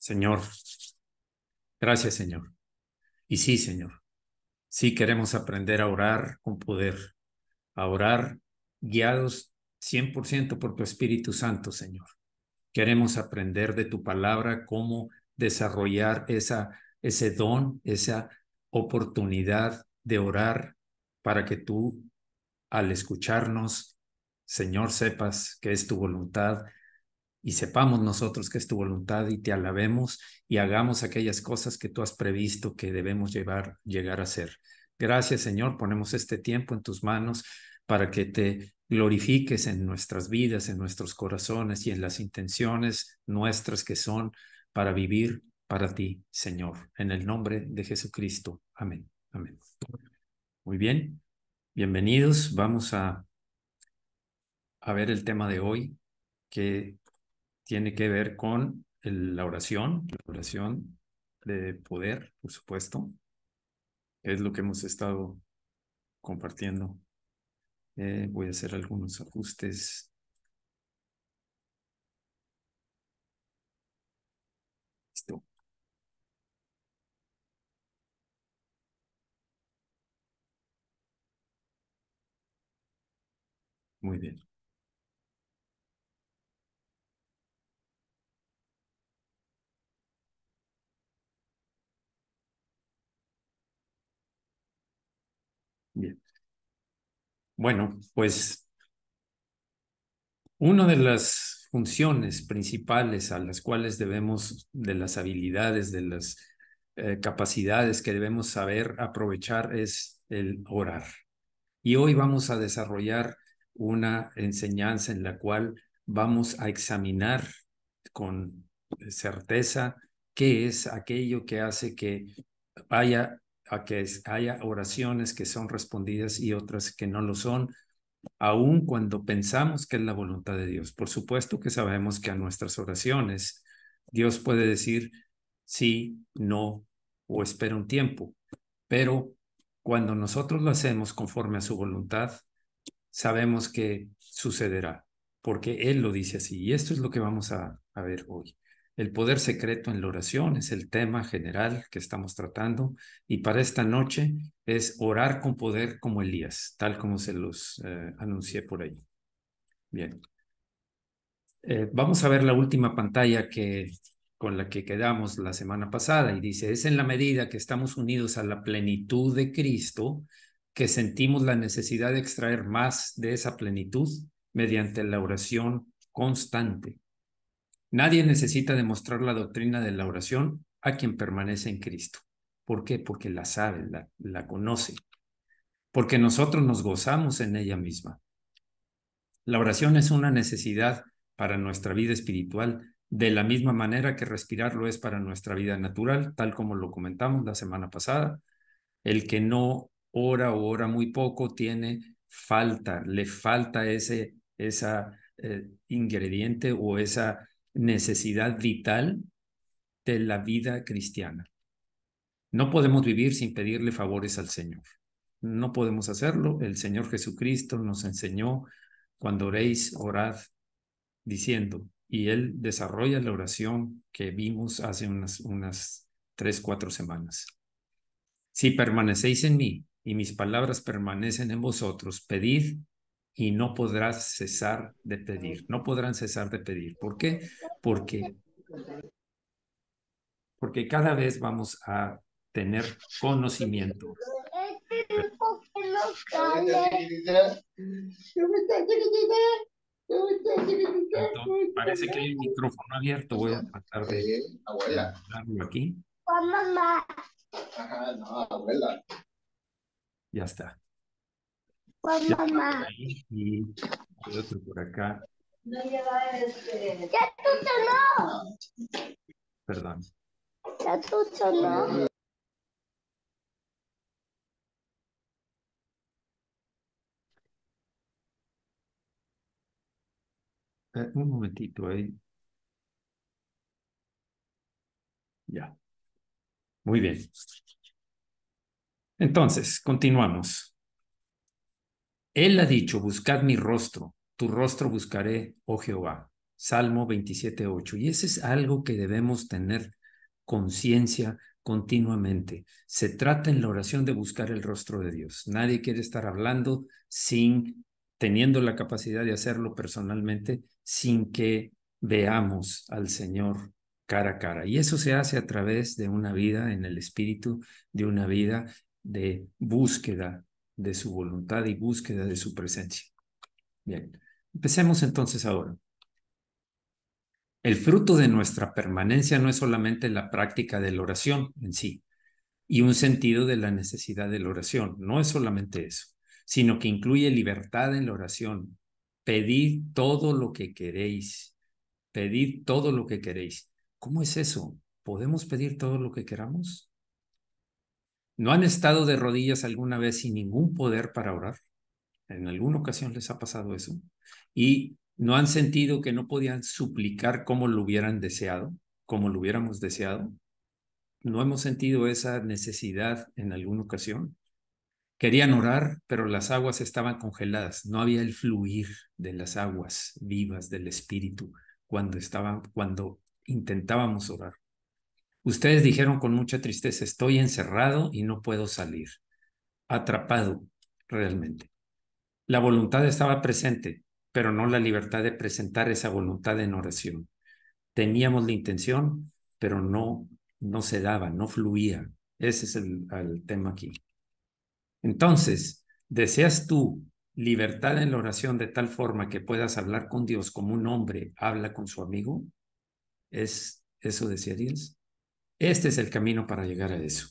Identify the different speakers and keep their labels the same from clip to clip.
Speaker 1: Señor, gracias, Señor. Y sí, Señor, sí queremos aprender a orar con poder, a orar guiados 100% por tu Espíritu Santo, Señor. Queremos aprender de tu palabra cómo desarrollar ese don, esa oportunidad de orar para que tú, al escucharnos, Señor, sepas que es tu voluntad y sepamos nosotros que es tu voluntad y te alabemos y hagamos aquellas cosas que tú has previsto que debemos llegar a hacer. Gracias, Señor. Ponemos este tiempo en tus manos para que te glorifiques en nuestras vidas, en nuestros corazones y en las intenciones nuestras que son para vivir para ti, Señor. En el nombre de Jesucristo. Amén. Amén. Muy bien. Bienvenidos. Vamos a ver el tema de hoy, que tiene que ver con la oración de poder, por supuesto. Es lo que hemos estado compartiendo. Voy a hacer algunos ajustes. Listo. Muy bien. Bien. Bueno, pues una de las funciones principales a las cuales debemos, de las habilidades, de las capacidades que debemos saber aprovechar es el orar. Y hoy vamos a desarrollar una enseñanza en la cual vamos a examinar con certeza qué es aquello que hace que haya oraciones que son respondidas y otras que no lo son, aun cuando pensamos que es la voluntad de Dios. Por supuesto que sabemos que a nuestras oraciones Dios puede decir sí, no o espera un tiempo, pero cuando nosotros lo hacemos conforme a su voluntad, sabemos que sucederá, porque Él lo dice así. Y esto es lo que vamos a ver hoy. El poder secreto en la oración es el tema general que estamos tratando, y para esta noche es orar con poder como Elías, tal como se los anuncié por ahí. Bien. Vamos a ver la última pantalla con la que quedamos la semana pasada, y dice, es en la medida que estamos unidos a la plenitud de Cristo que sentimos la necesidad de extraer más de esa plenitud mediante la oración constante. Nadie necesita demostrar la doctrina de la oración a quien permanece en Cristo. ¿Por qué? Porque la sabe, la conoce, porque nosotros nos gozamos en ella misma. La oración es una necesidad para nuestra vida espiritual, de la misma manera que respirar lo es para nuestra vida natural, tal como lo comentamos la semana pasada. El que no ora o ora muy poco le falta esa ingrediente o esa necesidad vital de la vida cristiana. No podemos vivir sin pedirle favores al Señor. No podemos hacerlo. El Señor Jesucristo nos enseñó: cuando oréis, orad diciendo, y Él desarrolla la oración que vimos hace unas 3, 4 semanas. Si permanecéis en mí y mis palabras permanecen en vosotros, pedid y no podrás cesar de pedir. No podrán cesar de pedir. ¿Por qué? Porque, porque cada vez vamos a tener conocimiento. Parece que hay un micrófono abierto. Voy a tratar de darlo aquí. Ya está. Ya está ahí, y hay otro por acá.
Speaker 2: Ya tú sonó.
Speaker 1: Perdón.
Speaker 2: Ya tú sonó.
Speaker 1: Un momentito ahí. Ya. Muy bien. Entonces, continuamos. Él ha dicho, buscad mi rostro, tu rostro buscaré, oh Jehová. Salmo 27:8. Y ese es algo que debemos tener conciencia continuamente. Se trata en la oración de buscar el rostro de Dios. Nadie quiere estar hablando sin, teniendo la capacidad de hacerlo personalmente, sin que veamos al Señor cara a cara. Y eso se hace a través de una vida en el Espíritu, de una vida de búsqueda de su voluntad y búsqueda de su presencia. Bien, empecemos entonces ahora. El fruto de nuestra permanencia no es solamente la práctica de la oración en sí y un sentido de la necesidad de la oración, no es solamente eso, sino que incluye libertad en la oración. Pedid todo lo que queréis, pedid todo lo que queréis. ¿Cómo es eso? ¿Podemos pedir todo lo que queramos? ¿No han estado de rodillas alguna vez sin ningún poder para orar? ¿En alguna ocasión les ha pasado eso? ¿Y no han sentido que no podían suplicar como lo hubieran deseado, como lo hubiéramos deseado? ¿No hemos sentido esa necesidad en alguna ocasión? Querían orar, pero las aguas estaban congeladas. No había el fluir de las aguas vivas del Espíritu cuando intentábamos orar. Ustedes dijeron con mucha tristeza, estoy encerrado y no puedo salir, atrapado realmente. La voluntad estaba presente, pero no la libertad de presentar esa voluntad en oración. Teníamos la intención, pero no se daba, no fluía. Ese es el tema aquí. Entonces, ¿deseas tú libertad en la oración de tal forma que puedas hablar con Dios como un hombre habla con su amigo? ¿Es eso desearías? Este es el camino para llegar a eso.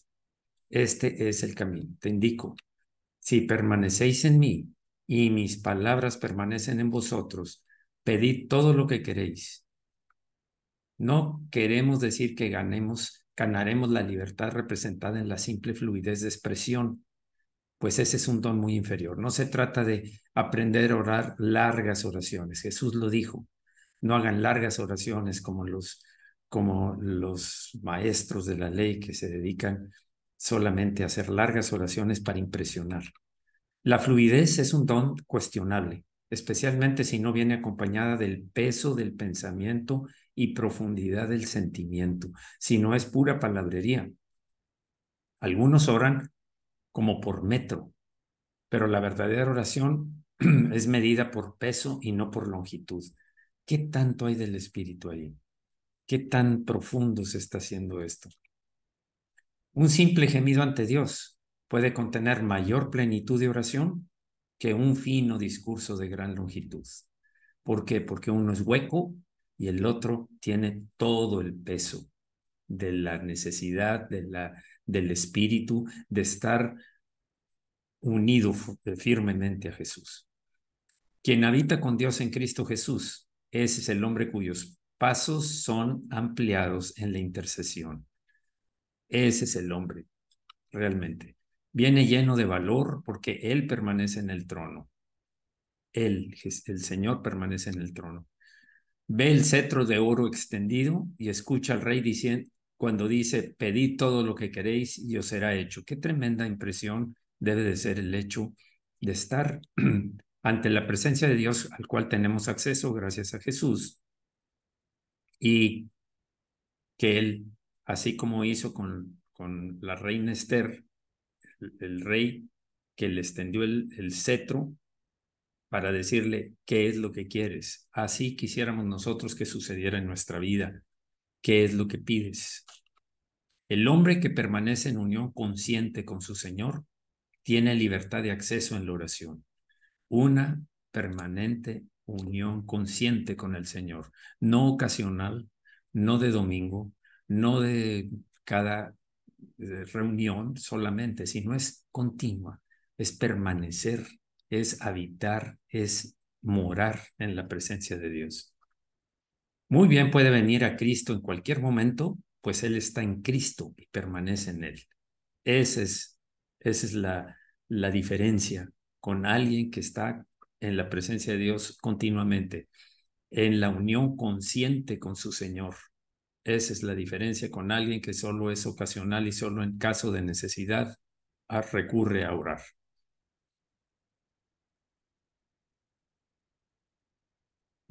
Speaker 1: Este es el camino. Te indico, si permanecéis en mí y mis palabras permanecen en vosotros, pedid todo lo que queréis. No queremos decir que ganaremos la libertad representada en la simple fluidez de expresión, pues ese es un don muy inferior. No se trata de aprender a orar largas oraciones. Jesús lo dijo. No hagan largas oraciones como los maestros de la ley que se dedican solamente a hacer largas oraciones para impresionar. La fluidez es un don cuestionable, especialmente si no viene acompañada del peso del pensamiento y profundidad del sentimiento, si no es pura palabrería. Algunos oran como por metro, pero la verdadera oración es medida por peso y no por longitud. ¿Qué tanto hay del Espíritu ahí? ¿Qué tan profundo se está haciendo esto? Un simple gemido ante Dios puede contener mayor plenitud de oración que un fino discurso de gran longitud. ¿Por qué? Porque uno es hueco y el otro tiene todo el peso de la necesidad del espíritu de estar unido firmemente a Jesús. Quien habita con Dios en Cristo Jesús, ese es el hombre cuyos pasos son ampliados en la intercesión. Ese es el hombre, realmente. Viene lleno de valor porque Él permanece en el trono. Él, el Señor, permanece en el trono. Ve el cetro de oro extendido y escucha al rey diciendo, cuando dice, pedid todo lo que queréis y os será hecho. Qué tremenda impresión debe de ser el hecho de estar ante la presencia de Dios al cual tenemos acceso gracias a Jesús y que Él, así como hizo con la reina Esther, el rey que le extendió el cetro para decirle qué es lo que quieres. Así quisiéramos nosotros que sucediera en nuestra vida. ¿Qué es lo que pides? El hombre que permanece en unión consciente con su Señor tiene libertad de acceso en la oración. Una permanente unión consciente con el Señor, no ocasional, no de domingo, no de cada reunión solamente, sino es continua, es permanecer, es habitar, es morar en la presencia de Dios. Muy bien puede venir a Cristo en cualquier momento, pues Él está en Cristo y permanece en Él. Esa es la diferencia con alguien que está en la presencia de Dios continuamente, en la unión consciente con su Señor. Esa es la diferencia con alguien que solo es ocasional y solo en caso de necesidad recurre a orar.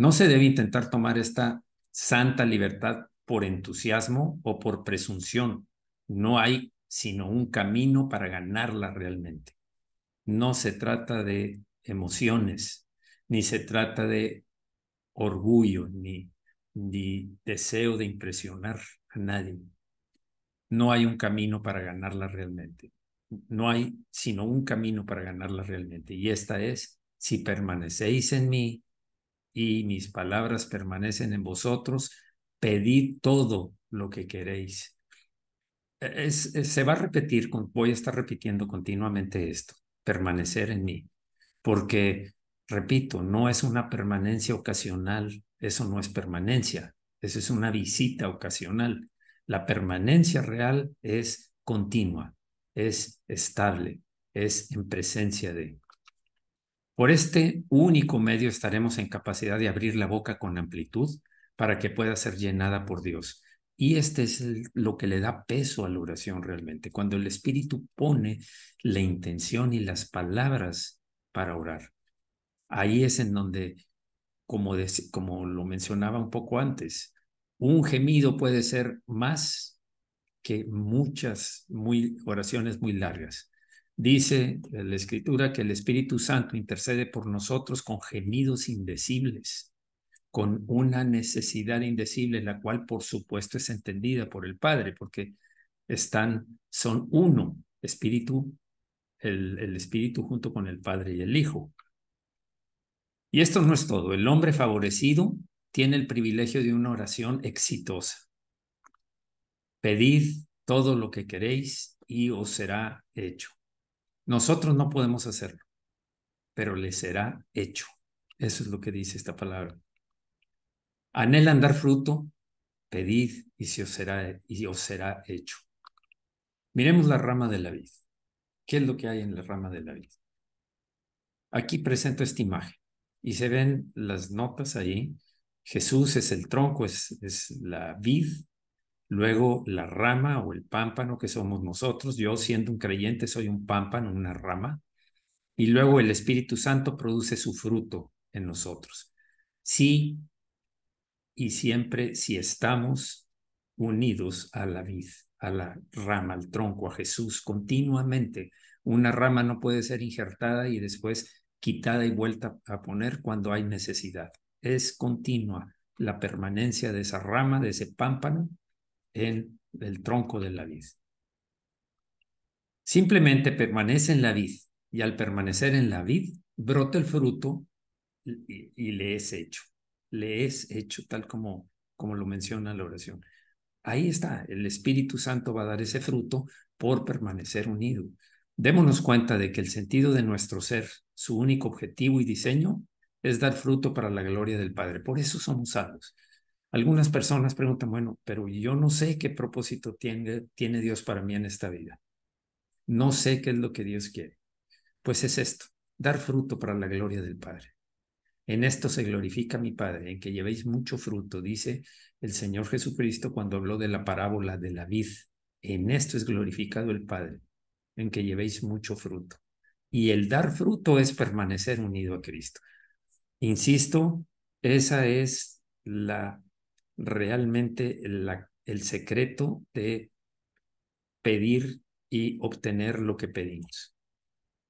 Speaker 1: No se debe intentar tomar esta santa libertad por entusiasmo o por presunción. No hay sino un camino para ganarla realmente. No se trata de emociones, ni se trata de orgullo, ni deseo de impresionar a nadie. No hay un camino para ganarla realmente. No hay sino un camino para ganarla realmente. Y esta es, si permanecéis en mí y mis palabras permanecen en vosotros, pedid todo lo que queréis. Se va a repetir, voy a estar repitiendo continuamente esto, permanecer en mí, porque, repito, no es una permanencia ocasional, eso no es permanencia, eso es una visita ocasional. La permanencia real es continua, es estable, es en presencia de. Por este único medio estaremos en capacidad de abrir la boca con amplitud para que pueda ser llenada por Dios. Y este es lo que le da peso a la oración realmente, cuando el Espíritu pone la intención y las palabras para orar. Ahí es en donde, como lo mencionaba un poco antes, un gemido puede ser más que muchas oraciones muy largas. Dice la Escritura que el Espíritu Santo intercede por nosotros con gemidos indecibles, con una necesidad indecible, la cual por supuesto es entendida por el Padre, porque son uno, el Espíritu junto con el Padre y el Hijo. Y esto no es todo. El hombre favorecido tiene el privilegio de una oración exitosa. Pedid todo lo que queréis y os será hecho. Nosotros no podemos hacerlo, pero les será hecho. Eso es lo que dice esta palabra. Anhelan dar fruto, pedid y os será hecho. Miremos la rama de la vid. ¿Qué es lo que hay en la rama de la vid? Aquí presento esta imagen y se ven las notas ahí. Jesús es el tronco, es la vid. Luego la rama o el pámpano que somos nosotros. Yo siendo un creyente soy un pámpano, una rama. Y luego el Espíritu Santo produce su fruto en nosotros. Sí y siempre si estamos unidos a la vid, a la rama, al tronco, a Jesús continuamente. Una rama no puede ser injertada y después quitada y vuelta a poner cuando hay necesidad. Es continua la permanencia de esa rama, de ese pámpano en el tronco de la vid. Simplemente permanece en la vid y al permanecer en la vid brota el fruto y le es hecho. Le es hecho tal como lo menciona la oración. Ahí está, el Espíritu Santo va a dar ese fruto por permanecer unido. Démonos cuenta de que el sentido de nuestro ser, su único objetivo y diseño, es dar fruto para la gloria del Padre. Por eso somos salvos. Algunas personas preguntan, bueno, pero yo no sé qué propósito tiene Dios para mí en esta vida. No sé qué es lo que Dios quiere. Pues es esto, dar fruto para la gloria del Padre. En esto se glorifica mi Padre, en que llevéis mucho fruto, dice el Señor Jesucristo cuando habló de la parábola de la vid. En esto es glorificado el Padre, en que llevéis mucho fruto. Y el dar fruto es permanecer unido a Cristo. Insisto, esa es realmente el secreto de pedir y obtener lo que pedimos.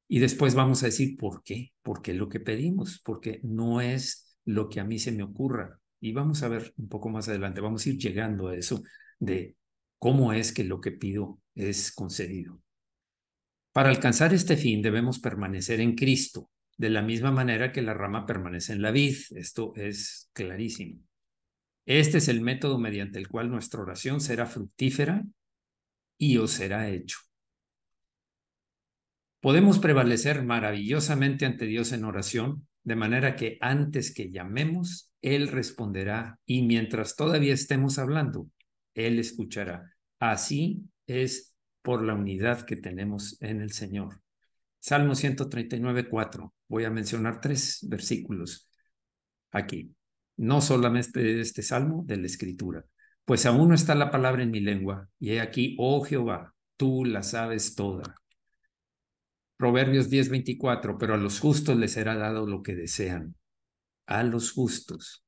Speaker 1: Y después vamos a decir, ¿por qué? Porque lo que pedimos, porque no es lo que a mí se me ocurra. Y vamos a ver un poco más adelante, vamos a ir llegando a eso de cómo es que lo que pido es concedido. Para alcanzar este fin debemos permanecer en Cristo, de la misma manera que la rama permanece en la vid. Esto es clarísimo. Este es el método mediante el cual nuestra oración será fructífera y os será hecho. Podemos prevalecer maravillosamente ante Dios en oración, de manera que antes que llamemos, Él responderá y mientras todavía estemos hablando, Él escuchará. Así es por la unidad que tenemos en el Señor. Salmo 139:4. Voy a mencionar 3 versículos aquí. No solamente de este salmo, de la Escritura. Pues aún no está la palabra en mi lengua, y he aquí, oh Jehová, tú la sabes toda. Proverbios 10:24, pero a los justos les será dado lo que desean. a los justos.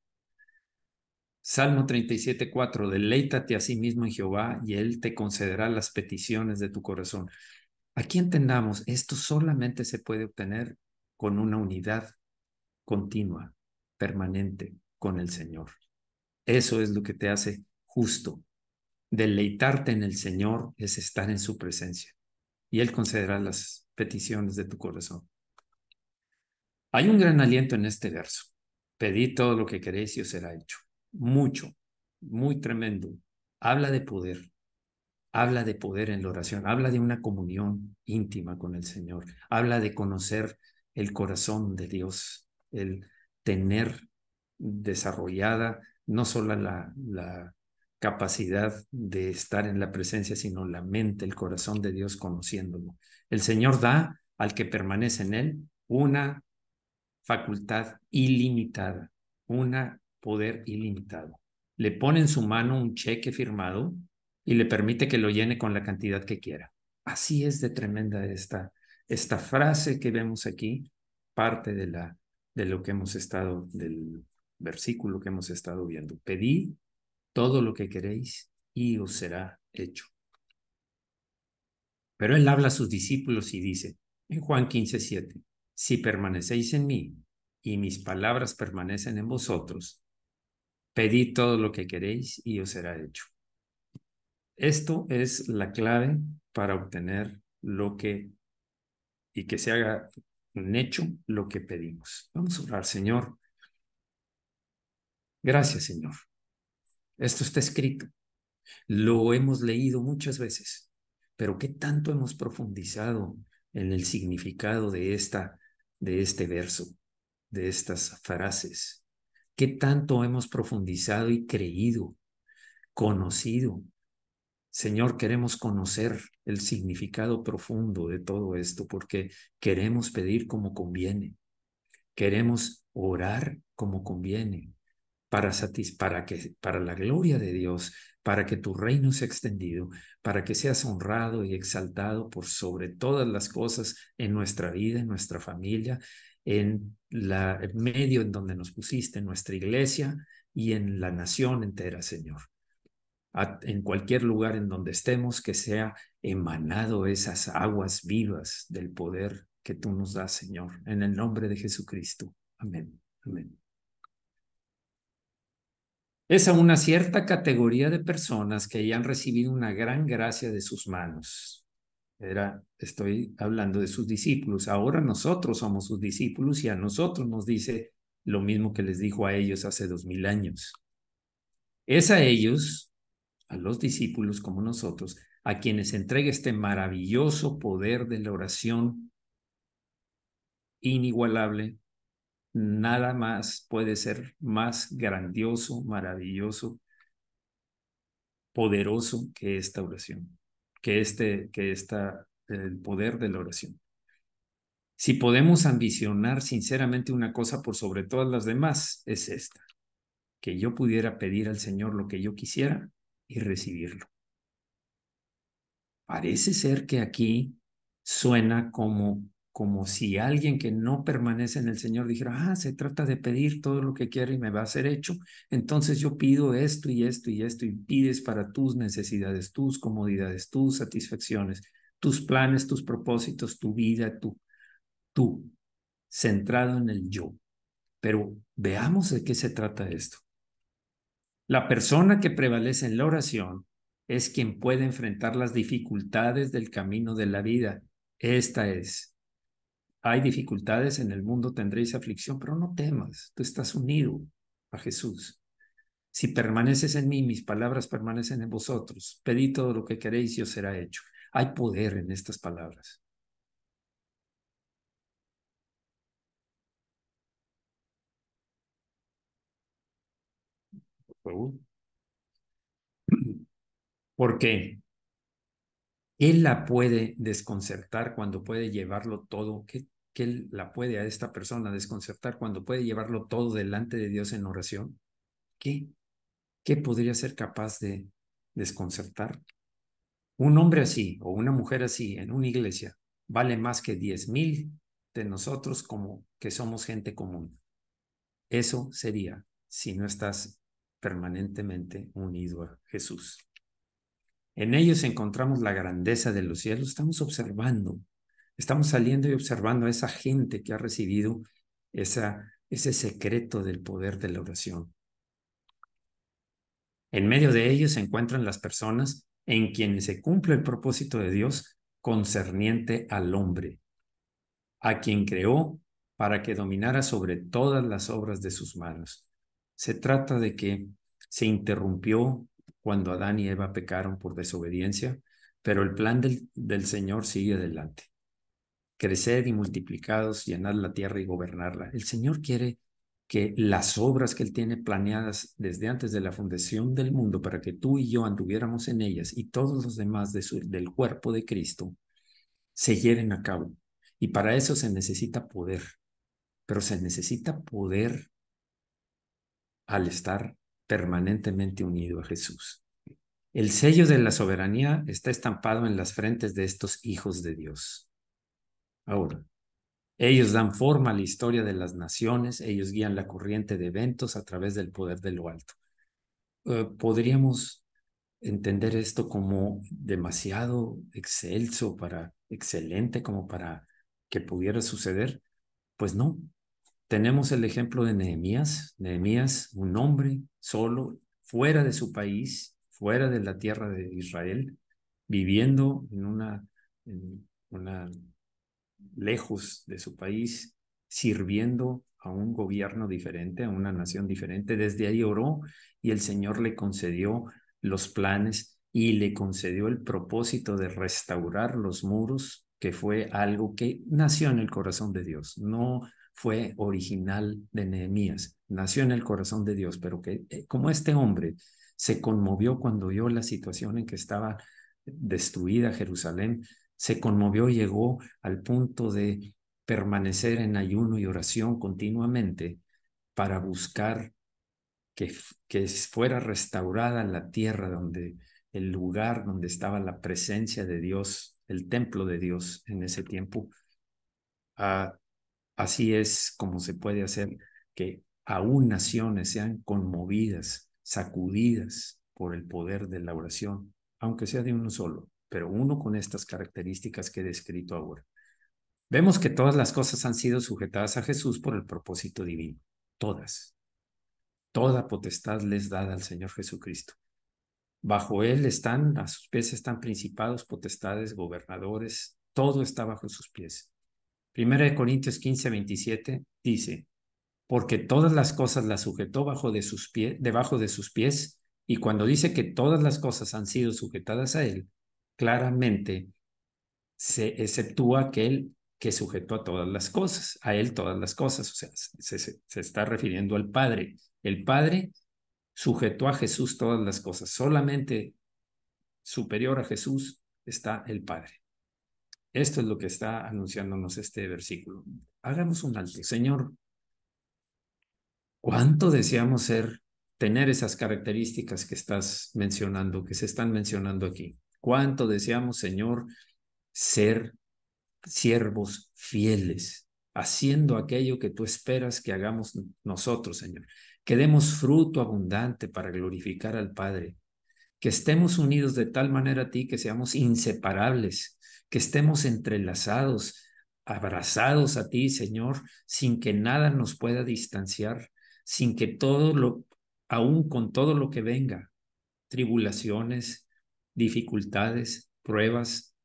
Speaker 1: Salmo 37:4, deleítate a sí mismo en Jehová y Él te concederá las peticiones de tu corazón. Aquí entendamos, esto solamente se puede obtener con una unidad continua, permanente con el Señor. Eso es lo que te hace justo. Deleitarte en el Señor es estar en su presencia y Él concederá las peticiones de tu corazón. Hay un gran aliento en este verso. Pedid todo lo que queréis y os será hecho. Mucho, muy tremendo. Habla de poder. Habla de poder en la oración. Habla de una comunión íntima con el Señor. Habla de conocer el corazón de Dios. El tener desarrollada no solo la capacidad de estar en la presencia, sino la mente, el corazón de Dios conociéndolo. El Señor da al que permanece en Él una facultad ilimitada, un poder ilimitado. Le pone en su mano un cheque firmado y le permite que lo llene con la cantidad que quiera. Así es de tremenda esta frase que vemos aquí, parte de lo que hemos estado, del versículo que hemos estado viendo. Pedid todo lo que queréis y os será hecho. Pero él habla a sus discípulos y dice, en Juan 15:7, si permanecéis en mí y mis palabras permanecen en vosotros, pedid todo lo que queréis y os será hecho. Esto es la clave para obtener lo que y que se haga un hecho lo que pedimos. Vamos a orar, Señor. Gracias, Señor. Esto está escrito. Lo hemos leído muchas veces, pero ¿qué tanto hemos profundizado en el significado de este verso, de estas frases? ¿Qué tanto hemos profundizado y creído, conocido? Señor, queremos conocer el significado profundo de todo esto porque queremos pedir como conviene, queremos orar como conviene, para la gloria de Dios, para que tu reino sea extendido, para que seas honrado y exaltado por sobre todas las cosas en nuestra vida, en nuestra familia, en el medio en donde nos pusiste, en nuestra iglesia y en la nación entera, Señor. En cualquier lugar en donde estemos, que sea emanado esas aguas vivas del poder que tú nos das, Señor, en el nombre de Jesucristo. Amén. Amén. Es a una cierta categoría de personas que ya han recibido una gran gracia de sus manos. Estoy hablando de sus discípulos. Ahora nosotros somos sus discípulos y a nosotros nos dice lo mismo que les dijo a ellos hace 2000 años. Es a ellos, a los discípulos como nosotros, a quienes entrega este maravilloso poder de la oración inigualable. Nada más puede ser más grandioso, maravilloso, poderoso que esta oración, el poder de la oración. Si podemos ambicionar sinceramente una cosa por sobre todas las demás, es esta, que yo pudiera pedir al Señor lo que yo quisiera y recibirlo. Parece ser que aquí suena como si alguien que no permanece en el Señor dijera, se trata de pedir todo lo que quiero y me va a ser hecho. Entonces yo pido esto y esto y esto y pides para tus necesidades, tus comodidades, tus satisfacciones, tus planes, tus propósitos, tu vida, tú, centrado en el yo. Pero veamos de qué se trata esto. La persona que prevalece en la oración es quien puede enfrentar las dificultades del camino de la vida. Esta es. Hay dificultades en el mundo, tendréis aflicción, pero no temas, tú estás unido a Jesús. Si permaneces en mí, mis palabras permanecen en vosotros. Pedid todo lo que queréis y os será hecho. Hay poder en estas palabras. Por favor. ¿Por qué? Él la puede desconcertar cuando puede llevarlo todo. ¿Qué la puede a esta persona desconcertar cuando puede llevarlo todo delante de Dios en oración? ¿Qué? ¿Qué podría ser capaz de desconcertar? Un hombre así o una mujer así en una iglesia vale más que 10,000 de nosotros como que somos gente común. Eso sería si no estás permanentemente unido a Jesús. En ellos encontramos la grandeza de los cielos. Estamos observando, estamos saliendo y observando a esa gente que ha recibido ese secreto del poder de la oración. En medio de ellos se encuentran las personas en quienes se cumple el propósito de Dios concerniente al hombre, a quien creó para que dominara sobre todas las obras de sus manos. Se trata de que se interrumpió cuando Adán y Eva pecaron por desobediencia, pero el plan del Señor sigue adelante. Creced y multiplicados, llenad la tierra y gobernarla. El Señor quiere que las obras que Él tiene planeadas desde antes de la fundación del mundo para que tú y yo anduviéramos en ellas y todos los demás del cuerpo de Cristo se lleven a cabo. Y para eso se necesita poder, pero se necesita poder al estar permanentemente unido a Jesús. El sello de la soberanía está estampado en las frentes de estos hijos de Dios. Ahora, ellos dan forma a la historia de las naciones, ellos guían la corriente de eventos a través del poder de lo alto. Podríamos entender esto como demasiado excelente como para que pudiera suceder. Pues no. Tenemos el ejemplo de Nehemías. Nehemías, un hombre solo, fuera de su país, fuera de la tierra de Israel, viviendo en una lejos de su país, sirviendo a un gobierno diferente, a una nación diferente. Desde ahí oró y el Señor le concedió los planes y le concedió el propósito de restaurar los muros, que fue algo que nació en el corazón de Dios. No fue original de Nehemías, nació en el corazón de Dios, pero que como este hombre se conmovió cuando vio la situación en que estaba destruida Jerusalén, se conmovió y llegó al punto de permanecer en ayuno y oración continuamente para buscar que fuera restaurada la tierra el lugar donde estaba la presencia de Dios, el templo de Dios en ese tiempo. Así es como se puede hacer que aún naciones sean conmovidas, sacudidas por el poder de la oración, aunque sea de uno solo, pero uno con estas características que he descrito ahora. Vemos que todas las cosas han sido sujetadas a Jesús por el propósito divino. Todas. Toda potestad les dada al Señor Jesucristo. Bajo Él a sus pies están principados, potestades, gobernadores. Todo está bajo sus pies. 1 Corintios 15:27 dice, porque todas las cosas las sujetó debajo de sus pies, y cuando dice que todas las cosas han sido sujetadas a Él, claramente se exceptúa aquel que sujetó a todas las cosas, a Él todas las cosas, o sea, se está refiriendo al Padre. El Padre sujetó a Jesús todas las cosas, solamente superior a Jesús está el Padre. Esto es lo que está anunciándonos este versículo. Hagamos un alto. Señor, ¿cuánto deseamos tener esas características que estás mencionando, que se están mencionando aquí? ¿Cuánto deseamos, Señor, ser siervos fieles, haciendo aquello que tú esperas que hagamos nosotros, Señor? Que demos fruto abundante para glorificar al Padre, que estemos unidos de tal manera a ti que seamos inseparables, que estemos entrelazados, abrazados a ti, Señor, sin que nada nos pueda distanciar, sin que aún con todo lo que venga, tribulaciones, dificultades, pruebas,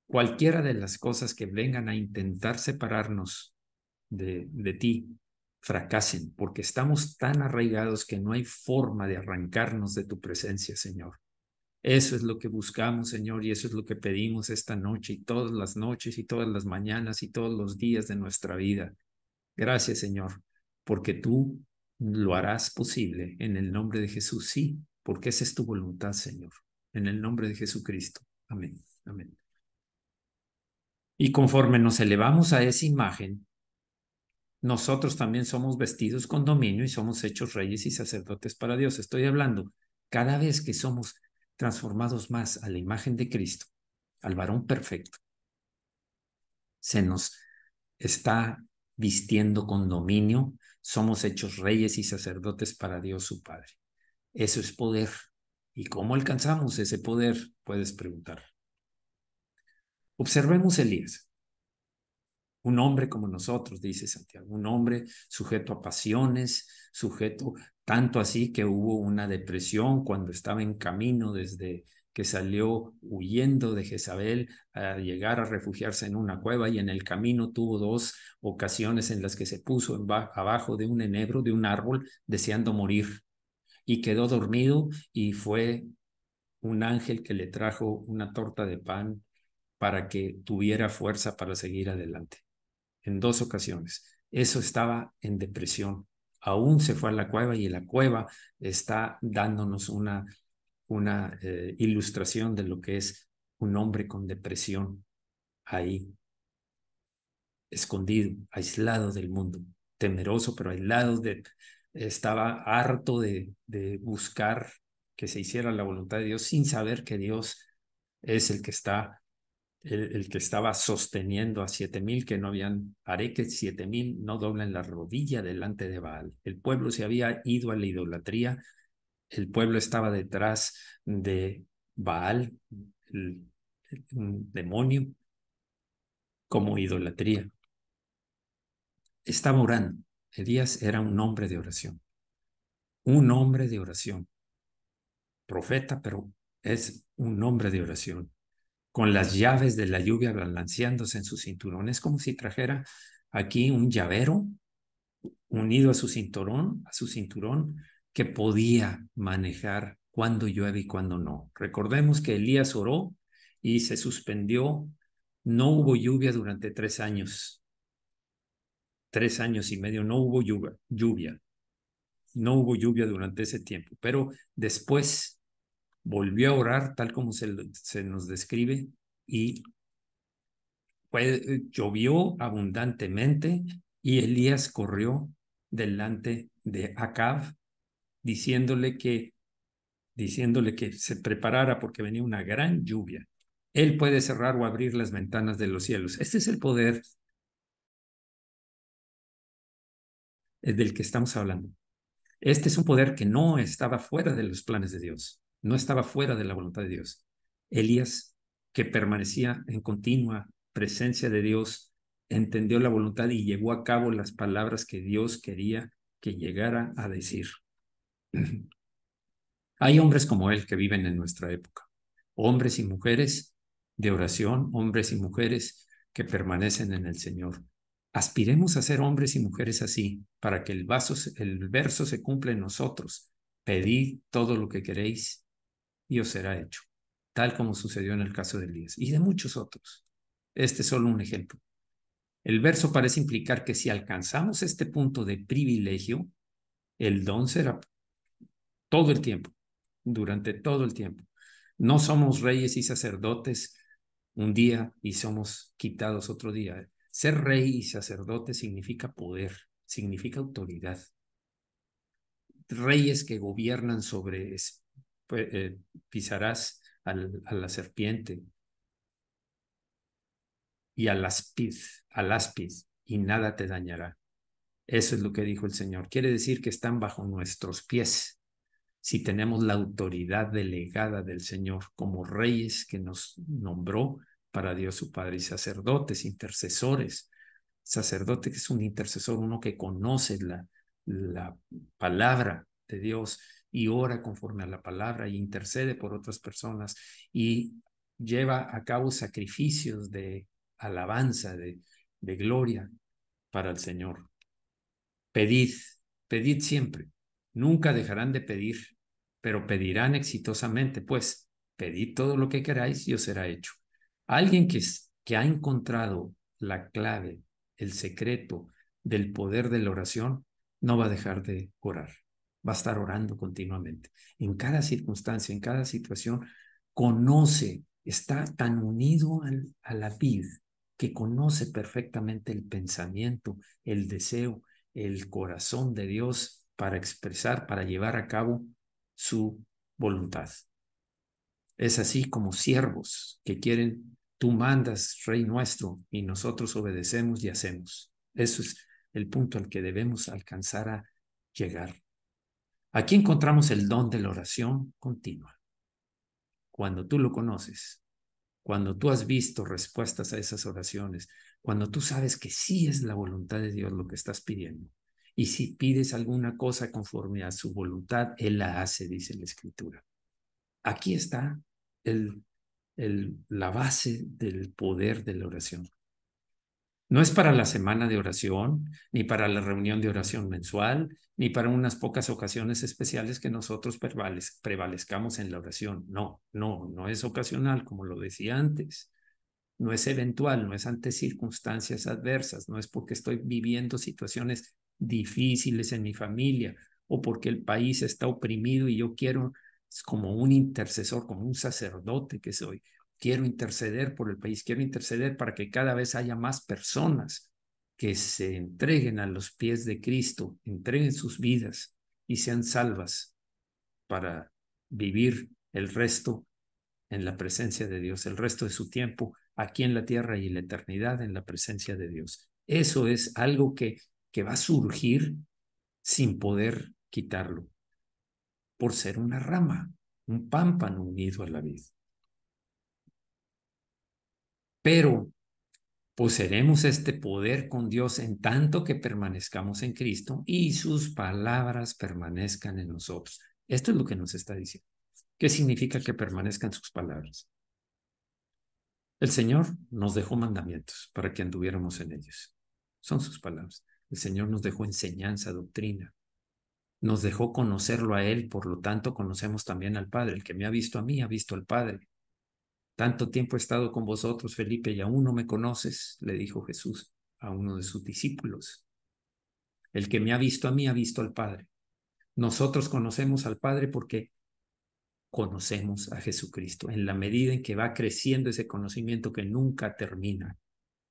Speaker 1: cualquiera de las cosas que vengan a intentar separarnos de ti, fracasen, porque estamos tan arraigados que no hay forma de arrancarnos de tu presencia, Señor. Eso es lo que buscamos, Señor, y eso es lo que pedimos esta noche y todas las noches y todas las mañanas y todos los días de nuestra vida. Gracias, Señor, porque tú lo harás posible en el nombre de Jesús, sí, porque esa es tu voluntad, Señor, en el nombre de Jesucristo. Amén, amén. Y conforme nos elevamos a esa imagen, nosotros también somos vestidos con dominio y somos hechos reyes y sacerdotes para Dios. Estoy hablando, cada vez que somos transformados más a la imagen de Cristo, al varón perfecto, se nos está vistiendo con dominio somos hechos reyes y sacerdotes para Dios su Padre. Eso es poder. ¿Y cómo alcanzamos ese poder? Puedes preguntar. Observemos Elías. Un hombre como nosotros, dice Santiago, un hombre sujeto a pasiones, sujeto tanto así que hubo una depresión cuando estaba en camino desde que salió huyendo de Jezabel a llegar a refugiarse en una cueva, y en el camino tuvo 2 ocasiones en las que se puso abajo de un enebro, de un árbol, deseando morir, y quedó dormido, y fue un ángel que le trajo una torta de pan para que tuviera fuerza para seguir adelante. En 2 ocasiones. Eso estaba en depresión. Aún se fue a la cueva, y en la cueva está dándonos una ilustración de lo que es un hombre con depresión ahí, escondido, aislado del mundo, temeroso, pero aislado. Estaba harto de buscar que se hiciera la voluntad de Dios, sin saber que Dios es el que está el que estaba sosteniendo a 7,000 que no habían, haré que 7,000 no doblen la rodilla delante de Baal. El pueblo se había ido a la idolatría, el pueblo estaba detrás de Baal, un demonio, como idolatría. Estaba orando. Elías era un hombre de oración, profeta, pero es un hombre de oración, con las llaves de la lluvia balanceándose en su cinturón. Es como si trajera aquí un llavero unido a su cinturón, que podía manejar cuándo llueve y cuándo no. Recordemos que Elías oró y se suspendió. No hubo lluvia durante 3 años. 3 años y medio no hubo lluvia. No hubo lluvia durante ese tiempo, pero después volvió a orar tal como se nos describe, y llovió abundantemente, y Elías corrió delante de Acab diciéndole que se preparara porque venía una gran lluvia. Él puede cerrar o abrir las ventanas de los cielos. Este es el poder del que estamos hablando. Este es un poder que no estaba fuera de los planes de Dios, no estaba fuera de la voluntad de Dios. Elías, que permanecía en continua presencia de Dios, entendió la voluntad y llevó a cabo las palabras que Dios quería que llegara a decir. Hay hombres como él que viven en nuestra época, hombres y mujeres de oración, hombres y mujeres que permanecen en el Señor. Aspiremos a ser hombres y mujeres así, para que el verso se cumpla en nosotros. Pedid todo lo que queréis y os será hecho, tal como sucedió en el caso de Elías y de muchos otros. Este es solo un ejemplo. El verso parece implicar que si alcanzamos este punto de privilegio, el don será todo el tiempo, durante todo el tiempo. No somos reyes y sacerdotes un día y somos quitados otro día. Ser rey y sacerdote significa poder, significa autoridad. Reyes que gobiernan sobre, pisarás a la serpiente y al áspid, y nada te dañará. Eso es lo que dijo el Señor. Quiere decir que están bajo nuestros pies. Si tenemos la autoridad delegada del Señor como reyes que nos nombró para Dios su Padre, y sacerdotes, intercesores. Sacerdote que es un intercesor, uno que conoce la palabra de Dios y ora conforme a la palabra y intercede por otras personas y lleva a cabo sacrificios de alabanza, de gloria para el Señor. Pedid, pedid siempre. Nunca dejarán de pedir, pero pedirán exitosamente, pues pedid todo lo que queráis y os será hecho. Alguien que ha encontrado la clave, el secreto del poder de la oración, no va a dejar de orar. Va a estar orando continuamente. En cada circunstancia, en cada situación, conoce, está tan unido a la vid que conoce perfectamente el pensamiento, el deseo, el corazón de Dios para expresar, para llevar a cabo su voluntad. Es así como siervos que quieren, tú mandas, Rey nuestro, y nosotros obedecemos y hacemos. Eso es el punto al que debemos alcanzar a llegar. Aquí encontramos el don de la oración continua. Cuando tú lo conoces, cuando tú has visto respuestas a esas oraciones, cuando tú sabes que sí es la voluntad de Dios lo que estás pidiendo, y si pides alguna cosa conforme a su voluntad, Él la hace, dice la Escritura. Aquí está la base del poder de la oración. No es para la semana de oración, ni para la reunión de oración mensual, ni para unas pocas ocasiones especiales que nosotros prevalezcamos en la oración. No es ocasional, como lo decía antes. No es eventual, no es ante circunstancias adversas, no es porque estoy viviendo situaciones difíciles en mi familia o porque el país está oprimido y yo quiero, como un intercesor, como un sacerdote que soy, quiero interceder por el país, quiero interceder para que cada vez haya más personas que se entreguen a los pies de Cristo, entreguen sus vidas y sean salvas para vivir el resto en la presencia de Dios, el resto de su tiempo aquí en la tierra y en la eternidad en la presencia de Dios. Eso es algo que va a surgir sin poder quitarlo, por ser una rama, un pámpano unido a la vid. Pero poseeremos este poder con Dios en tanto que permanezcamos en Cristo y sus palabras permanezcan en nosotros. Esto es lo que nos está diciendo. ¿Qué significa que permanezcan sus palabras? El Señor nos dejó mandamientos para que anduviéramos en ellos. Son sus palabras. El Señor nos dejó enseñanza, doctrina. Nos dejó conocerlo a Él, por lo tanto conocemos también al Padre. El que me ha visto a mí, ha visto al Padre. Tanto tiempo he estado con vosotros, Felipe, y aún no me conoces, le dijo Jesús a uno de sus discípulos. El que me ha visto a mí, ha visto al Padre. Nosotros conocemos al Padre porque conocemos a Jesucristo, en la medida en que va creciendo ese conocimiento que nunca termina.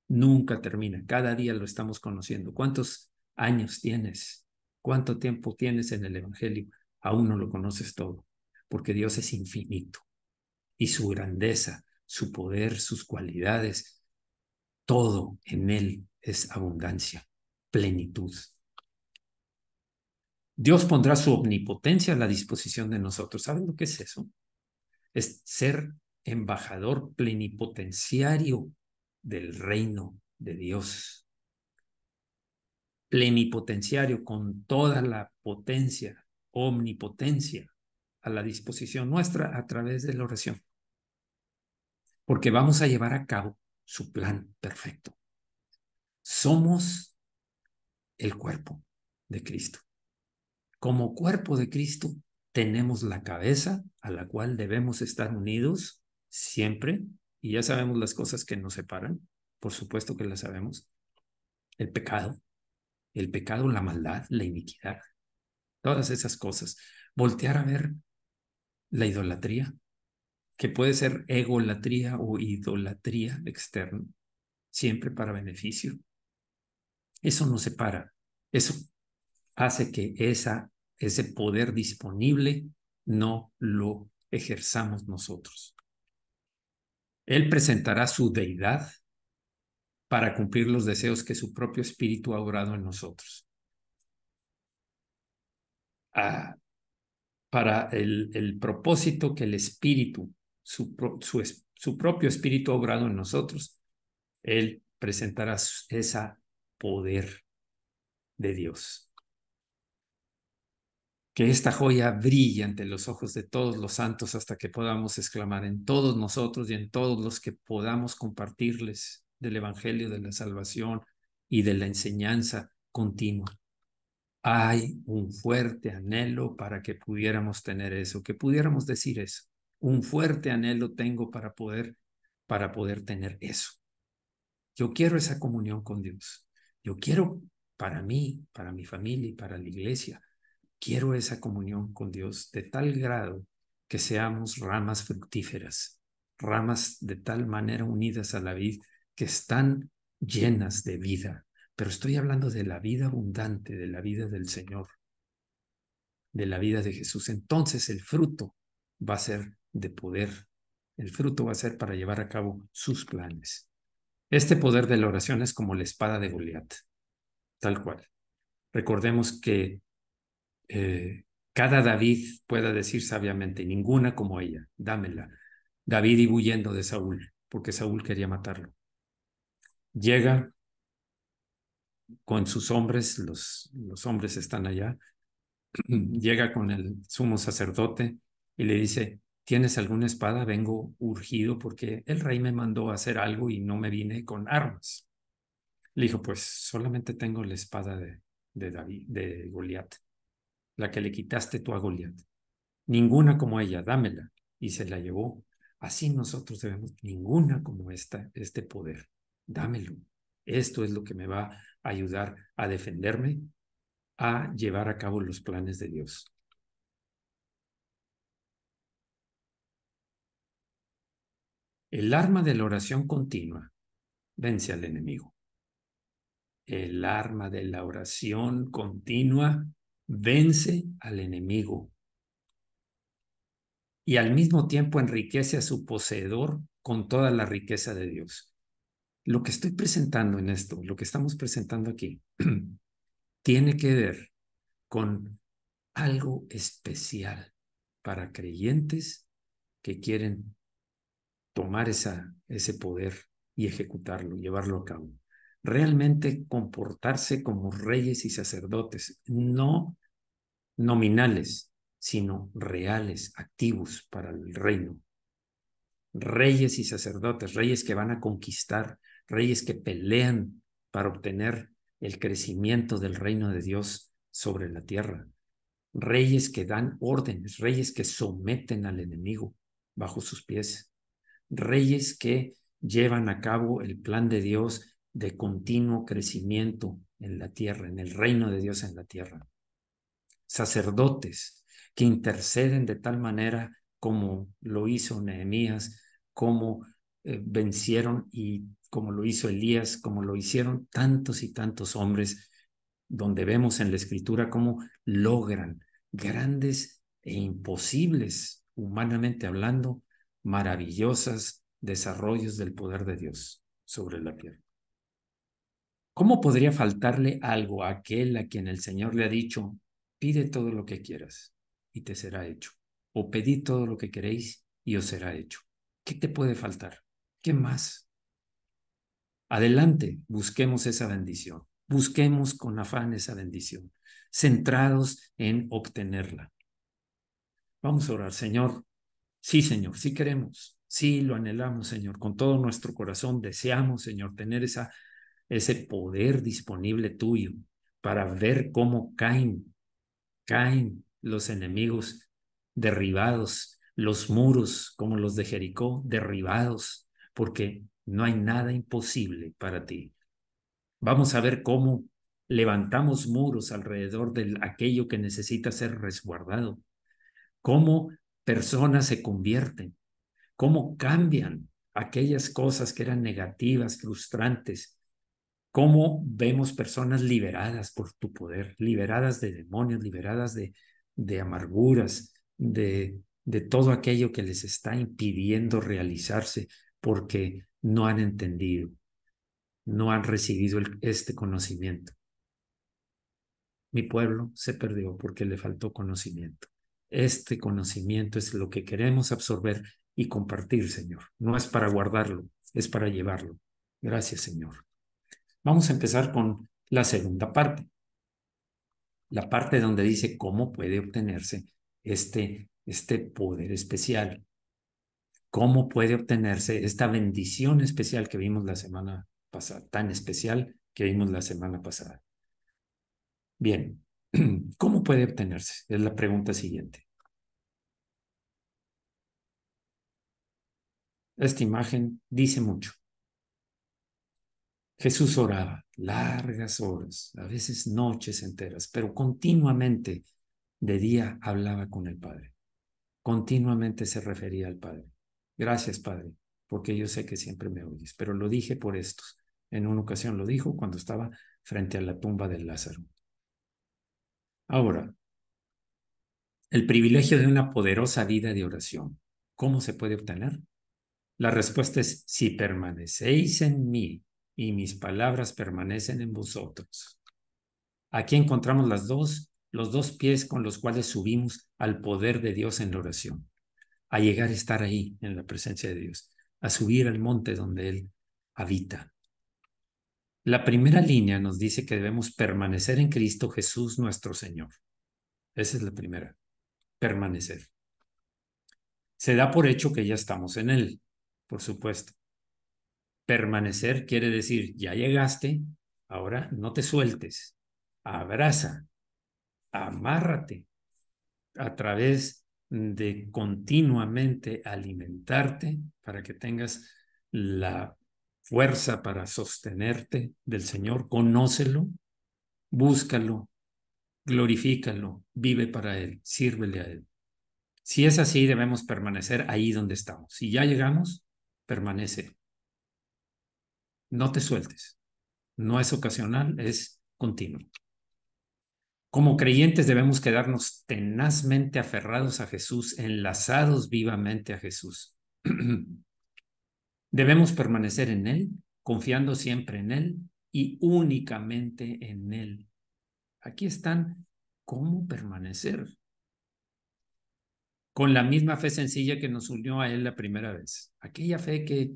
Speaker 1: Nunca termina, cada día lo estamos conociendo. ¿Cuántos años tienes? ¿Cuánto tiempo tienes en el Evangelio? Aún no lo conoces todo, porque Dios es infinito y su grandeza, su poder, sus cualidades, todo en Él es abundancia, plenitud. Dios pondrá su omnipotencia a la disposición de nosotros. ¿Saben lo que es eso? Es ser embajador plenipotenciario del reino de Dios. Plenipotenciario con toda la potencia, omnipotencia a la disposición nuestra a través de la oración. Porque vamos a llevar a cabo su plan perfecto. Somos el cuerpo de Cristo. Como cuerpo de Cristo tenemos la cabeza a la cual debemos estar unidos siempre, y ya sabemos las cosas que nos separan, por supuesto que las sabemos. El pecado, la maldad, la iniquidad, todas esas cosas. Voltear a ver la idolatría, que puede ser egolatría o idolatría externa, siempre para beneficio. Eso nos separa. Eso hace que ese poder disponible no lo ejerzamos nosotros. Él presentará su deidad para cumplir los deseos que su propio espíritu ha obrado en nosotros. Para el propósito que el espíritu, su propio espíritu ha obrado en nosotros, Él presentará ese poder de Dios. Que esta joya brille ante los ojos de todos los santos hasta que podamos exclamar en todos nosotros y en todos los que podamos compartirles del Evangelio de la salvación y de la enseñanza continua. Hay un fuerte anhelo para que pudiéramos tener eso, que pudiéramos decir eso. Un fuerte anhelo tengo para poder tener eso. Yo quiero esa comunión con Dios. Yo quiero para mí, para mi familia y para la iglesia. Quiero esa comunión con Dios de tal grado que seamos ramas fructíferas, ramas de tal manera unidas a la vid que están llenas de vida. Pero estoy hablando de la vida abundante, de la vida del Señor, de la vida de Jesús. Entonces el fruto va a ser de poder. El fruto va a ser para llevar a cabo sus planes. Este poder de la oración es como la espada de Goliat. tal cual. Recordemos que cada David pueda decir sabiamente, ninguna como ella, dámela. David iba huyendo de Saúl, porque Saúl quería matarlo. Llega con sus hombres, los hombres están allá, llega con el sumo sacerdote y le dice, ¿tienes alguna espada? Vengo urgido porque el rey me mandó a hacer algo y no me vine con armas. Le dijo, pues solamente tengo la espada de David, de Goliat, la que le quitaste tú a Goliat. Ninguna como ella, dámela. Y se la llevó. Así nosotros debemos, ninguna como este poder. Dámelo. Esto es lo que me va a ayudar a defenderme, a llevar a cabo los planes de Dios. El arma de la oración continua vence al enemigo. El arma de la oración continua vence al enemigo y al mismo tiempo enriquece a su poseedor con toda la riqueza de Dios. Lo que estoy presentando en esto, lo que estamos presentando aquí, tiene que ver con algo especial para creyentes que quieren tomar ese poder y ejecutarlo, llevarlo a cabo. Realmente comportarse como reyes y sacerdotes, no nominales, sino reales, activos para el reino. Reyes y sacerdotes, reyes que van a conquistar, reyes que pelean para obtener el crecimiento del reino de Dios sobre la tierra, reyes que dan órdenes, reyes que someten al enemigo bajo sus pies, reyes que llevan a cabo el plan de Dios de continuo crecimiento en la tierra, en el reino de Dios en la tierra. Sacerdotes que interceden de tal manera como lo hizo Nehemías, como vencieron y como lo hizo Elías, como lo hicieron tantos y tantos hombres, donde vemos en la Escritura cómo logran grandes e imposibles, humanamente hablando, maravillosas desarrollos del poder de Dios sobre la tierra. ¿Cómo podría faltarle algo a aquel a quien el Señor le ha dicho, pide todo lo que quieras y te será hecho? O pedid todo lo que queréis y os será hecho. ¿Qué te puede faltar? ¿Qué más? Adelante, busquemos esa bendición. Busquemos con afán esa bendición, centrados en obtenerla. Vamos a orar, Señor. Sí, Señor, sí queremos. Sí, lo anhelamos, Señor. Con todo nuestro corazón deseamos, Señor, tener ese poder disponible tuyo para ver cómo caen los enemigos derribados, los muros como los de Jericó derribados, porque no hay nada imposible para ti. Vamos a ver cómo levantamos muros alrededor de aquello que necesita ser resguardado, cómo personas se convierten, cómo cambian aquellas cosas que eran negativas, frustrantes, cómo vemos personas liberadas por tu poder, liberadas de demonios, liberadas de amarguras, de todo aquello que les está impidiendo realizarse porque no han entendido, no han recibido este conocimiento. Mi pueblo se perdió porque le faltó conocimiento. Este conocimiento es lo que queremos absorber y compartir, Señor. No es para guardarlo, es para llevarlo. Gracias, Señor. Vamos a empezar con la segunda parte. La parte donde dice cómo puede obtenerse este poder especial. Cómo puede obtenerse esta bendición especial que vimos la semana pasada, tan especial que vimos la semana pasada. Bien, ¿cómo puede obtenerse? Es la pregunta siguiente. Esta imagen dice mucho. Jesús oraba largas horas, a veces noches enteras, pero continuamente de día hablaba con el Padre. Continuamente se refería al Padre. Gracias, Padre, porque yo sé que siempre me oyes, pero lo dije por estos. En una ocasión lo dijo cuando estaba frente a la tumba de Lázaro. Ahora, el privilegio de una poderosa vida de oración. ¿Cómo se puede obtener? La respuesta es, si permanecéis en mí y mis palabras permanecen en vosotros. Aquí encontramos los dos pies con los cuales subimos al poder de Dios en la oración, a llegar a estar ahí en la presencia de Dios, a subir al monte donde Él habita. La primera línea nos dice que debemos permanecer en Cristo Jesús nuestro Señor. Esa es la primera, permanecer. Se da por hecho que ya estamos en Él, por supuesto. Permanecer quiere decir, ya llegaste, ahora no te sueltes, abraza, amárrate a través de continuamente alimentarte para que tengas la fuerza para sostenerte del Señor. Conócelo, búscalo, glorifícalo, vive para Él, sírvele a Él. Si es así, debemos permanecer ahí donde estamos. Si ya llegamos, permanece. No te sueltes. No es ocasional, es continuo. Como creyentes debemos quedarnos tenazmente aferrados a Jesús, enlazados vivamente a Jesús. Debemos permanecer en Él, confiando siempre en Él y únicamente en Él. Aquí están cómo permanecer. Con la misma fe sencilla que nos unió a Él la primera vez. Aquella fe que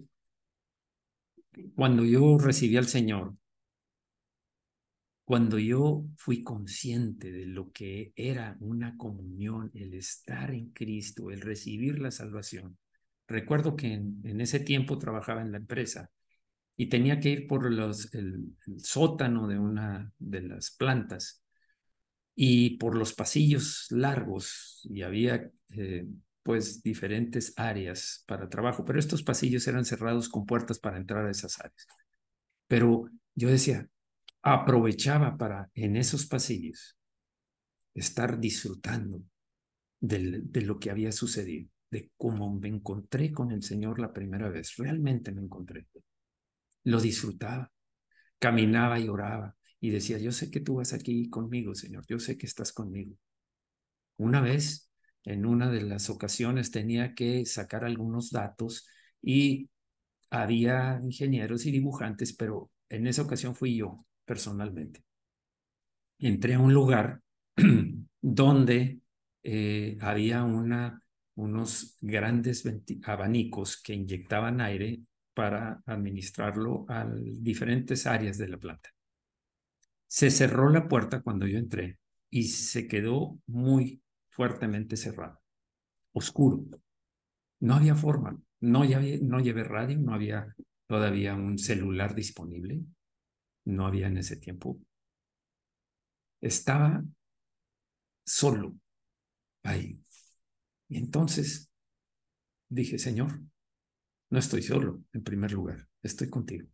Speaker 1: cuando yo recibí al Señor, cuando yo fui consciente de lo que era una comunión, el estar en Cristo, el recibir la salvación. Recuerdo que en ese tiempo trabajaba en la empresa y tenía que ir por el sótano de una de las plantas y por los pasillos largos y había pues diferentes áreas para trabajo, pero estos pasillos eran cerrados con puertas para entrar a esas áreas. Pero yo decía, aprovechaba para en esos pasillos estar disfrutando de lo que había sucedido, de cómo me encontré con el Señor la primera vez. Realmente me encontré. Lo disfrutaba, caminaba y oraba y decía, yo sé que tú vas aquí conmigo, Señor, yo sé que estás conmigo. Una vez, en una de las ocasiones, tenía que sacar algunos datos y había ingenieros y dibujantes, pero en esa ocasión fui yo personalmente. Entré a un lugar donde había unos grandes abanicos que inyectaban aire para administrarlo a diferentes áreas de la planta. Se cerró la puerta cuando yo entré y se quedó muy fuertemente cerrada, oscuro. No había forma, no llevé radio, no había todavía un celular disponible, no había en ese tiempo. Estaba solo ahí. Y entonces dije, Señor, no estoy solo, en primer lugar, estoy contigo.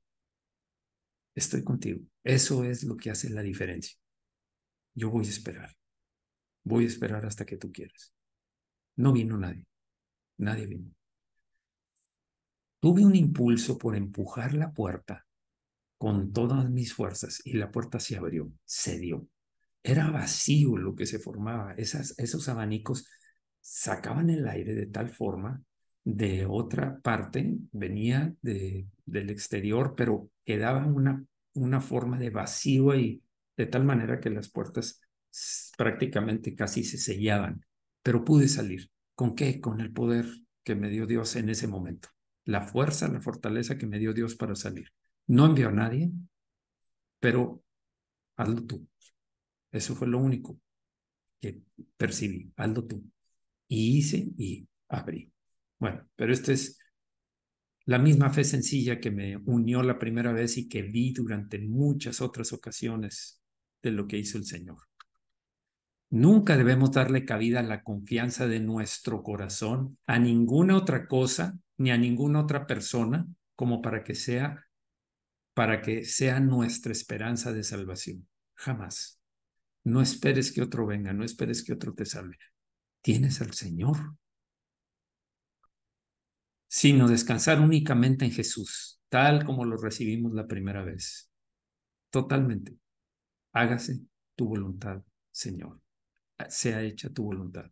Speaker 1: Estoy contigo. Eso es lo que hace la diferencia. Yo voy a esperar hasta que tú quieras. No vino nadie, nadie vino. Tuve un impulso por empujar la puerta con todas mis fuerzas y la puerta se abrió, se dio. Era vacío lo que se formaba. Esos abanicos sacaban el aire de tal forma, de otra parte, venía del exterior, pero quedaba una forma de vacío y de tal manera que las puertas prácticamente casi se sellaban. Pero pude salir. ¿Con qué? Con el poder que me dio Dios en ese momento. La fuerza, la fortaleza que me dio Dios para salir. No envió a nadie, pero hazlo tú. Eso fue lo único que percibí. Hazlo tú. Y hice y abrí. Bueno, pero esta es la misma fe sencilla que me unió la primera vez y que vi durante muchas otras ocasiones de lo que hizo el Señor. Nunca debemos darle cabida a la confianza de nuestro corazón a ninguna otra cosa ni a ninguna otra persona como para que sea nuestra esperanza de salvación. Jamás. No esperes que otro venga, no esperes que otro te salve. Tienes al Señor. Sino descansar únicamente en Jesús, tal como lo recibimos la primera vez. Totalmente. Hágase tu voluntad, Señor. Sea hecha tu voluntad.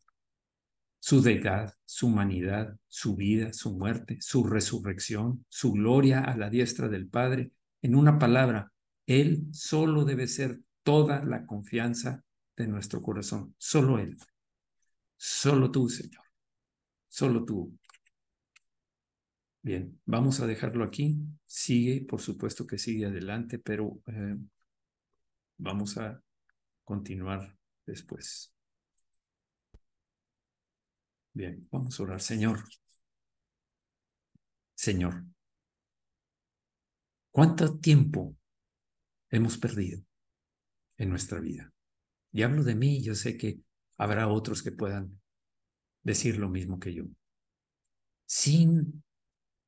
Speaker 1: Su deidad, su humanidad, su vida, su muerte, su resurrección, su gloria a la diestra del Padre. En una palabra, Él solo debe ser toda la confianza de nuestro corazón. Solo Él. Solo tú, Señor. Solo tú. Bien, vamos a dejarlo aquí. Sigue, por supuesto que sigue adelante, pero vamos a continuar después. Bien, vamos a orar. Señor, Señor, ¿cuánto tiempo hemos perdido en nuestra vida? Y hablo de mí, yo sé que habrá otros que puedan decir lo mismo que yo. Sin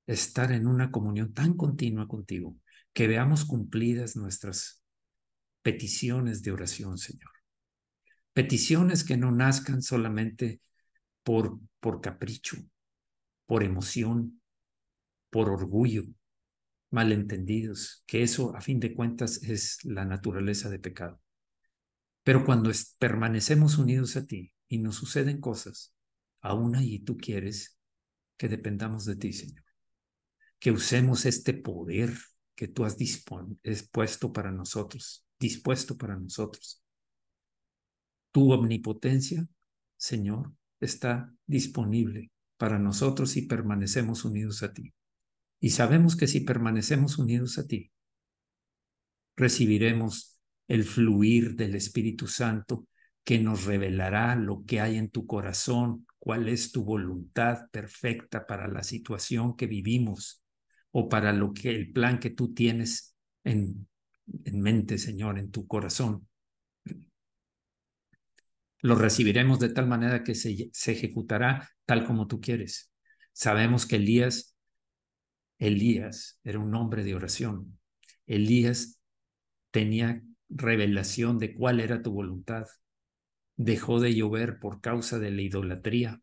Speaker 1: estar en una comunión tan continua contigo, que veamos cumplidas nuestras peticiones de oración, Señor. Peticiones que no nazcan solamente por capricho, por emoción, por orgullo, malentendidos, que eso a fin de cuentas es la naturaleza de pecado. Pero cuando permanecemos unidos a ti y nos suceden cosas, aún ahí tú quieres que dependamos de ti, Señor. Que usemos este poder que tú has dispuesto para nosotros. Tu omnipotencia, Señor, está disponible para nosotros si permanecemos unidos a ti. Y sabemos que si permanecemos unidos a ti, recibiremos el fluir del Espíritu Santo que nos revelará lo que hay en tu corazón, cuál es tu voluntad perfecta para la situación que vivimos o para el plan que tú tienes en mente, Señor, en tu corazón. Lo recibiremos de tal manera que se ejecutará tal como tú quieres. Sabemos que Elías era un hombre de oración. Elías tenía revelación de cuál era tu voluntad. Dejó de llover por causa de la idolatría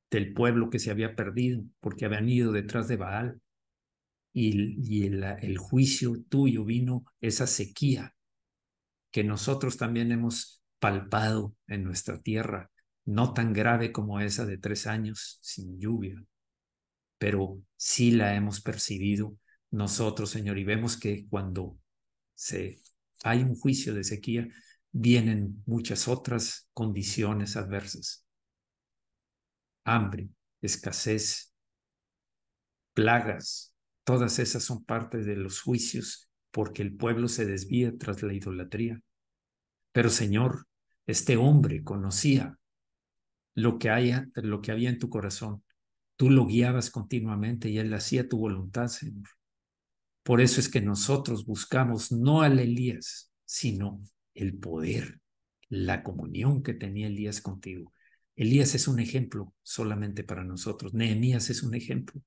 Speaker 1: del pueblo que se había perdido porque habían ido detrás de Baal. Y el juicio tuyo vino esa sequía que nosotros también hemos palpado en nuestra tierra, no tan grave como esa de 3 años sin lluvia, pero sí la hemos percibido nosotros, Señor, y vemos que cuando hay un juicio de sequía, vienen muchas otras condiciones adversas. Hambre, escasez, plagas, todas esas son parte de los juicios porque el pueblo se desvía tras la idolatría. Pero Señor, este hombre conocía lo que había en tu corazón. Tú lo guiabas continuamente y él hacía tu voluntad, Señor. Por eso es que nosotros buscamos no al Elías, sino el poder, la comunión que tenía Elías contigo. Elías es un ejemplo solamente para nosotros. Nehemías es un ejemplo.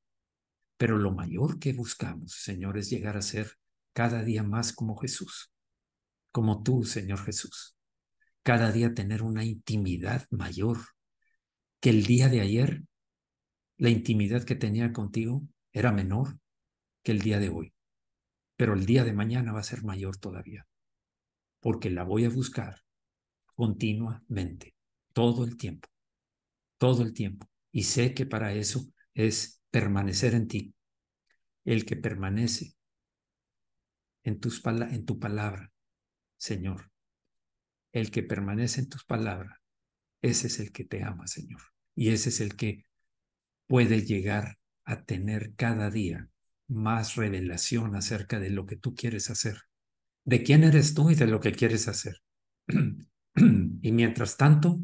Speaker 1: Pero lo mayor que buscamos, Señor, es llegar a ser cada día más como Jesús, como tú, Señor Jesús. Cada día tener una intimidad mayor que el día de ayer. La intimidad que tenía contigo era menor que el día de hoy, pero el día de mañana va a ser mayor todavía, porque la voy a buscar continuamente, todo el tiempo, todo el tiempo. Y sé que para eso es permanecer en ti. El que permanece en tu palabra, Señor, el que permanece en tus palabras, ese es el que te ama, Señor. Y ese es el que puede llegar a tener cada día más revelación acerca de lo que tú quieres hacer, de quién eres tú y de lo que quieres hacer. Y mientras tanto,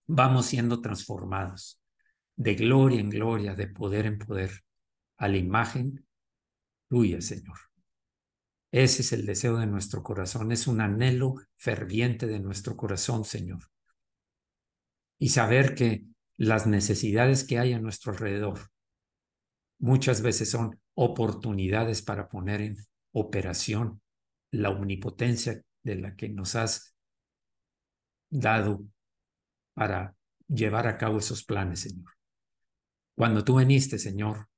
Speaker 1: vamos siendo transformados de gloria en gloria, de poder en poder, a la imagen tuya, Señor. Ese es el deseo de nuestro corazón, es un anhelo ferviente de nuestro corazón, Señor. Y saber que las necesidades que hay a nuestro alrededor muchas veces son oportunidades para poner en operación la omnipotencia de la que nos has dado para llevar a cabo esos planes, Señor. Cuando tú viniste, Señor,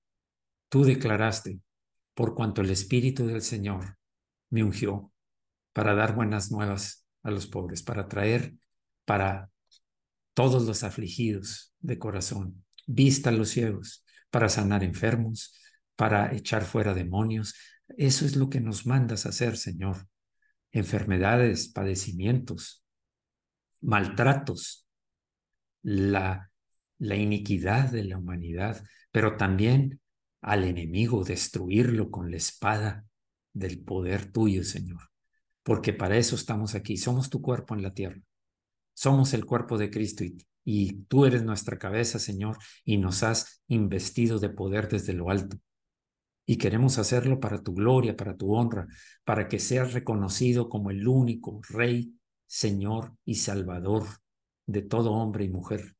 Speaker 1: tú declaraste, por cuanto el Espíritu del Señor me ungió para dar buenas nuevas a los pobres, para traer para todos los afligidos de corazón, vista a los ciegos, para sanar enfermos, para echar fuera demonios. Eso es lo que nos mandas a hacer, Señor. enfermedades, padecimientos, maltratos, la iniquidad de la humanidad, pero también al enemigo, destruirlo con la espada del poder tuyo, Señor. Porque para eso estamos aquí. Somos tu cuerpo en la tierra. Somos el cuerpo de Cristo y tú eres nuestra cabeza, Señor, y nos has investido de poder desde lo alto. Y queremos hacerlo para tu gloria, para tu honra, para que seas reconocido como el único Rey, Señor y Salvador de todo hombre y mujer.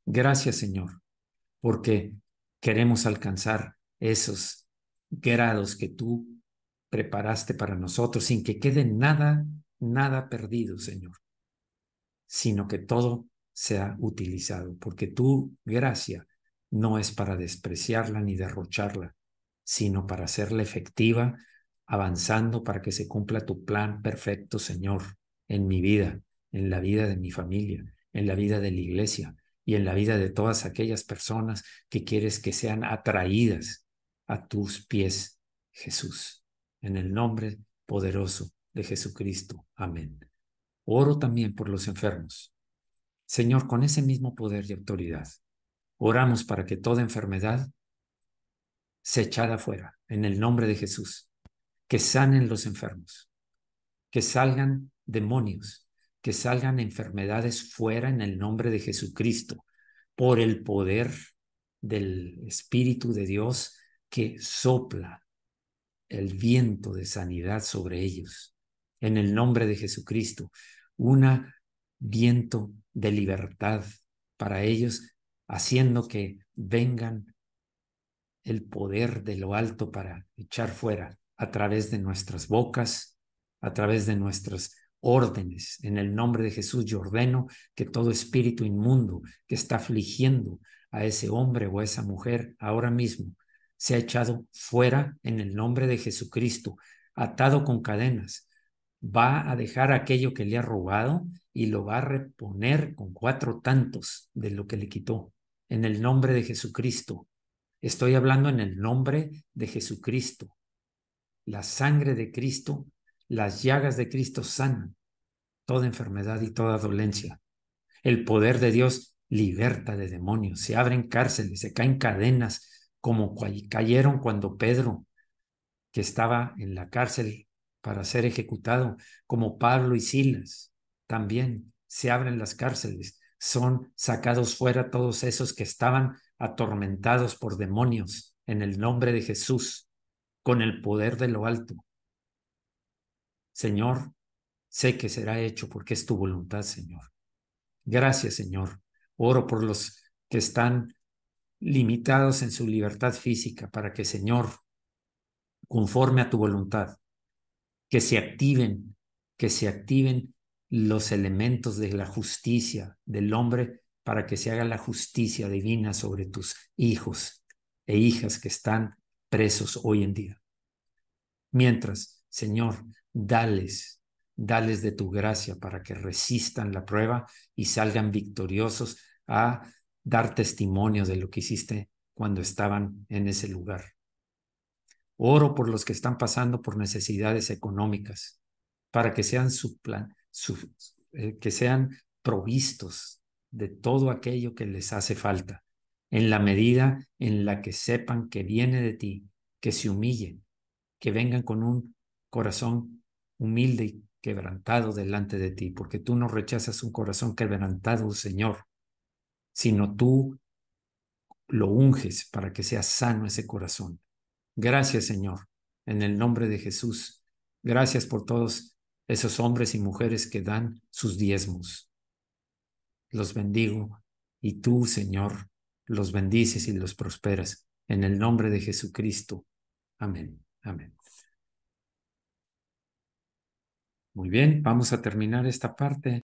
Speaker 1: Gracias, Señor, porque queremos alcanzar esos grados que tú preparaste para nosotros, sin que quede nada perdido, Señor, sino que todo sea utilizado, porque tu gracia no es para despreciarla ni derrocharla, sino para hacerla efectiva, avanzando para que se cumpla tu plan perfecto, Señor, en mi vida, en la vida de mi familia, en la vida de la iglesia y en la vida de todas aquellas personas que quieres que sean atraídas a tus pies, Jesús. En el nombre poderoso de Jesucristo. Amén. Oro también por los enfermos. Señor, con ese mismo poder y autoridad, oramos para que toda enfermedad sea echada fuera, en el nombre de Jesús. Que sanen los enfermos, que salgan demonios, que salgan enfermedades fuera en el nombre de Jesucristo, por el poder del Espíritu de Dios que sopla el viento de sanidad sobre ellos. En el nombre de Jesucristo, un viento de libertad para ellos, haciendo que vengan el poder de lo alto para echar fuera a través de nuestras bocas, a través de nuestras órdenes. En el nombre de Jesús yo ordeno que todo espíritu inmundo que está afligiendo a ese hombre o a esa mujer ahora mismo sea echado fuera en el nombre de Jesucristo, atado con cadenas. Va a dejar aquello que le ha robado y lo va a reponer con 4 tantos de lo que le quitó. En el nombre de Jesucristo. Estoy hablando en el nombre de Jesucristo. La sangre de Cristo, las llagas de Cristo sanan toda enfermedad y toda dolencia. El poder de Dios liberta de demonios. Se abren cárceles, se caen cadenas, como cayeron cuando Pedro, que estaba en la cárcel para ser ejecutado, como Pablo y Silas. También se abren las cárceles. Son sacados fuera todos esos que estaban atormentados por demonios en el nombre de Jesús, con el poder de lo alto. Señor, sé que será hecho porque es tu voluntad, Señor. Gracias, Señor. Oro por los que están limitados en su libertad física para que, Señor, conforme a tu voluntad, que se activen los elementos de la justicia del hombre para que se haga la justicia divina sobre tus hijos e hijas que están presos hoy en día. Mientras, Señor, dales de tu gracia para que resistan la prueba y salgan victoriosos a dar testimonio de lo que hiciste cuando estaban en ese lugar. Oro por los que están pasando por necesidades económicas, para que sean que sean provistos de todo aquello que les hace falta, en la medida en la que sepan que viene de ti, que se humillen, que vengan con un corazón humilde y quebrantado delante de ti, porque tú no rechazas un corazón quebrantado, Señor, sino tú lo unges para que sea sano ese corazón. Gracias, Señor, en el nombre de Jesús. Gracias por todos esos hombres y mujeres que dan sus diezmos. Los bendigo y tú, Señor, los bendices y los prosperas. En el nombre de Jesucristo. Amén. Amén. Muy bien, vamos a terminar esta parte.